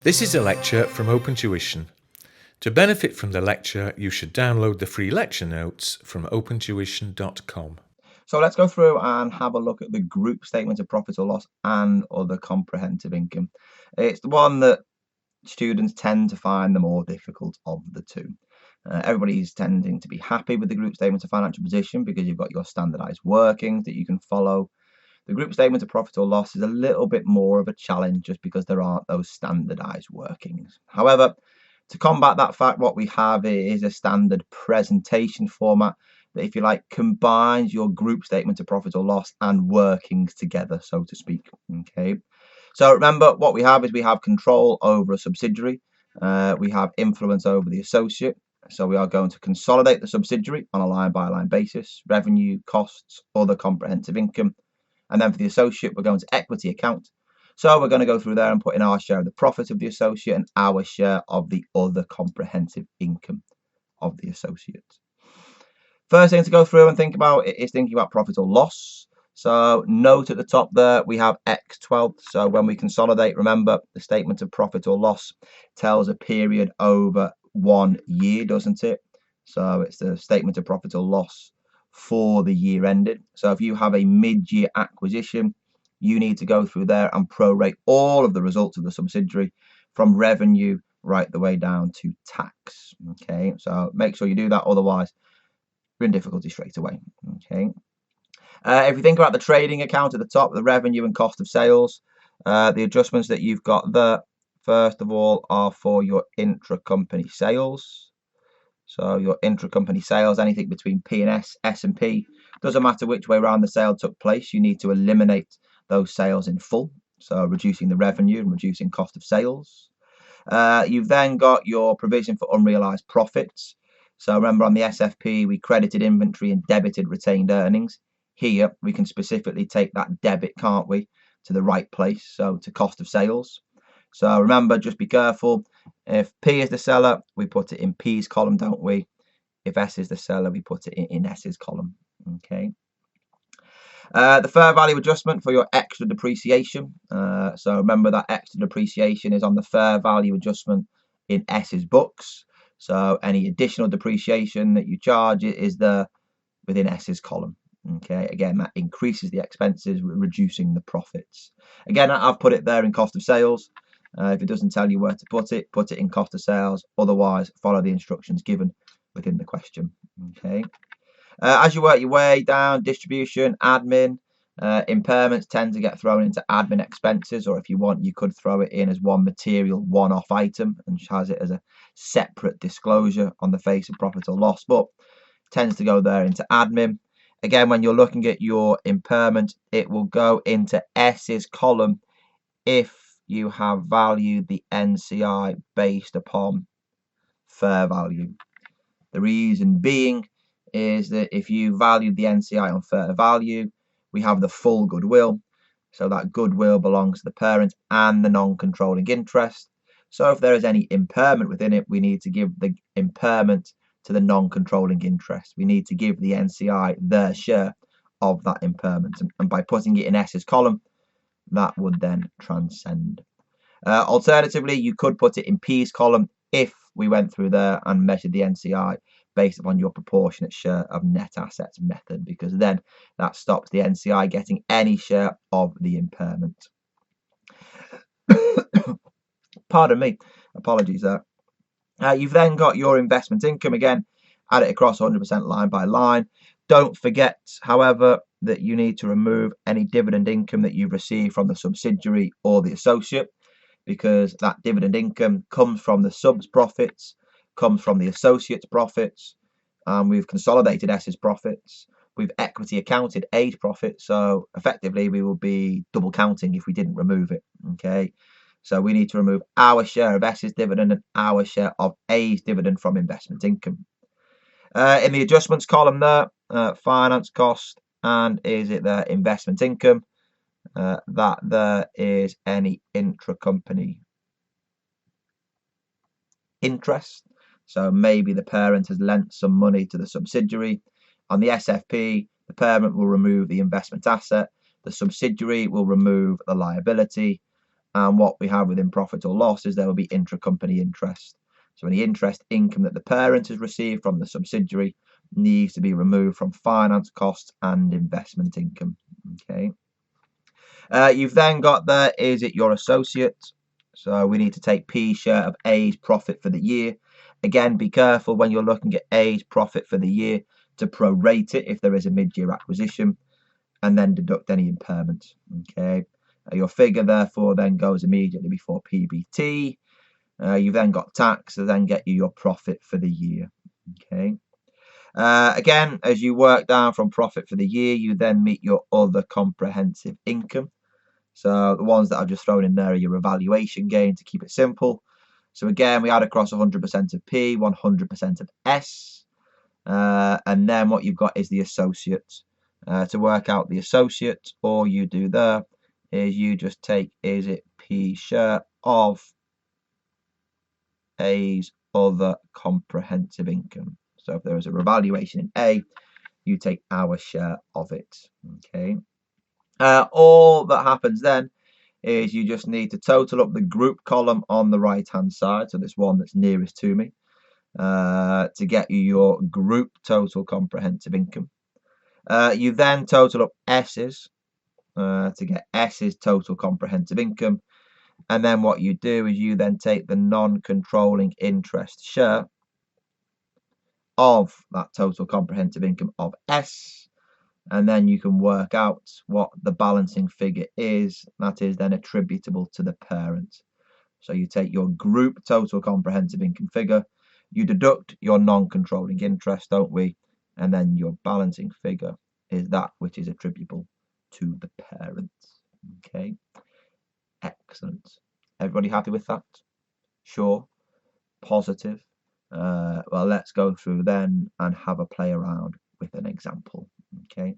This is a lecture from Open Tuition. To benefit from the lecture, you should download the free lecture notes from opentuition.com. So let's go through and have a look at the group statement of profit or loss and other comprehensive income. It's the one that students tend to find the more difficult of the two. Everybody's tending to be happy with the group statement of financial position because you've got your standardized workings that you can follow. The group statement of profit or loss is a little bit more of a challenge just because there aren't those standardized workings. However, to combat that fact, what we have is a standard presentation format that, if you like, combines your group statement of profit or loss and workings together, so to speak. Okay. So remember, what we have is we have control over a subsidiary. We have influence over the associate. So we are going to consolidate the subsidiary on a line-by-line basis, revenue, costs, other comprehensive income. And then for the associate, we're going to equity account. So we're going to go through there and put in our share of the profit of the associate and our share of the other comprehensive income of the associate. First thing to go through and think about is thinking about profit or loss. So note at the top there, we have X12. So when we consolidate, remember the statement of profit or loss tells a period over 1 year, doesn't it? So it's the statement of profit or loss for the year ended. So if you have a mid-year acquisition, you need to go through there and prorate all of the results of the subsidiary from revenue right the way down to tax. Okay, so make sure you do that, otherwise you're in difficulty straight away. Okay. If you think about the trading account at the top, the revenue and cost of sales, the adjustments that you've got there, first of all, are for your intra-company sales. So your intra-company sales, anything between P and S and P, doesn't matter which way around the sale took place, you need to eliminate those sales in full. So reducing the revenue and reducing cost of sales. You've then got your provision for unrealized profits. So remember, on the SFP, we credited inventory and debited retained earnings. Here, we can specifically take that debit, can't we, to the right place, so to cost of sales. So remember, just be careful. If P is the seller, we put it in P's column, don't we? If S is the seller, we put it in S's column. Okay. The fair value adjustment for your extra depreciation. So remember that extra depreciation is on the fair value adjustment in S's books. So any additional depreciation that you charge is there within S's column. Okay, again, that increases the expenses, reducing the profits. Again, I've put it there in cost of sales. If it doesn't tell you where to put it in cost of sales. Otherwise, follow the instructions given within the question. Okay. As you work your way down, distribution, admin, impairments tend to get thrown into admin expenses, or if you want, you could throw it in as one material, one-off item and has it as a separate disclosure on the face of profit or loss, but tends to go there into admin. Again, when you're looking at your impairment, it will go into S's column if you have valued the NCI based upon fair value. The reason being is that if you valued the NCI on fair value, we have the full goodwill. So that goodwill belongs to the parent and the non-controlling interest. So if there is any impairment within it, we need to give the impairment to the non-controlling interest. We need to give the NCI their share of that impairment. And by putting it in S's column, that would then transcend. Alternatively, you could put it in P's column if we went through there and measured the NCI based upon your proportionate share of net assets method, because then that stops the NCI getting any share of the impairment. Pardon me, apologies there. You've then got your investment income. Again, add it across 100% line by line. Don't forget, however, that you need to remove any dividend income that you've received from the subsidiary or the associate, because that dividend income comes from the sub's profits, comes from the associate's profits, and we've consolidated S's profits. We've equity accounted A's profits, so effectively we will be double counting if we didn't remove it. Okay, so we need to remove our share of S's dividend and our share of A's dividend from investment income. In the adjustments column there, finance cost, and is it there investment income? That there is any intra-company interest. So maybe the parent has lent some money to the subsidiary. On the SFP, the parent will remove the investment asset, the subsidiary will remove the liability, And what we have within profit or loss is there will be intracompany interest. So any interest income that the parent has received from the subsidiary needs to be removed from finance costs and investment income. Okay. You've then got there, is it your associate? So we need to take P's share of A's profit for the year. Again, be careful when you're looking at A's profit for the year to prorate it if there is a mid-year acquisition, and then deduct any impairments. Okay. Your figure therefore then goes immediately before PBT. You've then got tax to then get you your profit for the year. Okay. Again, as you work down from profit for the year, you then meet your other comprehensive income. So the ones that I've just thrown in there are your evaluation gain to keep it simple. So again, we add across 100% of P, 100% of S, and then what you've got is the associate. To work out the associate, all you do there is you just take, is it P share of A's other comprehensive income. So if there is a revaluation in A, you take our share of it. Okay. All that happens then is you just need to total up the group column on the right hand side, so this one that's nearest to me, to get you your group total comprehensive income. You then total up S's to get S's total comprehensive income, and then what you do is you then take the non-controlling interest share of that total comprehensive income of S, and then you can work out what the balancing figure is. That is then attributable to the parent. So you take your group total comprehensive income figure, you deduct your non-controlling interest, don't we? And then your balancing figure is that which is attributable to the parent. Okay, excellent. Everybody happy with that? Sure, positive. Well, let's go through then and have a play around with an example. Okay.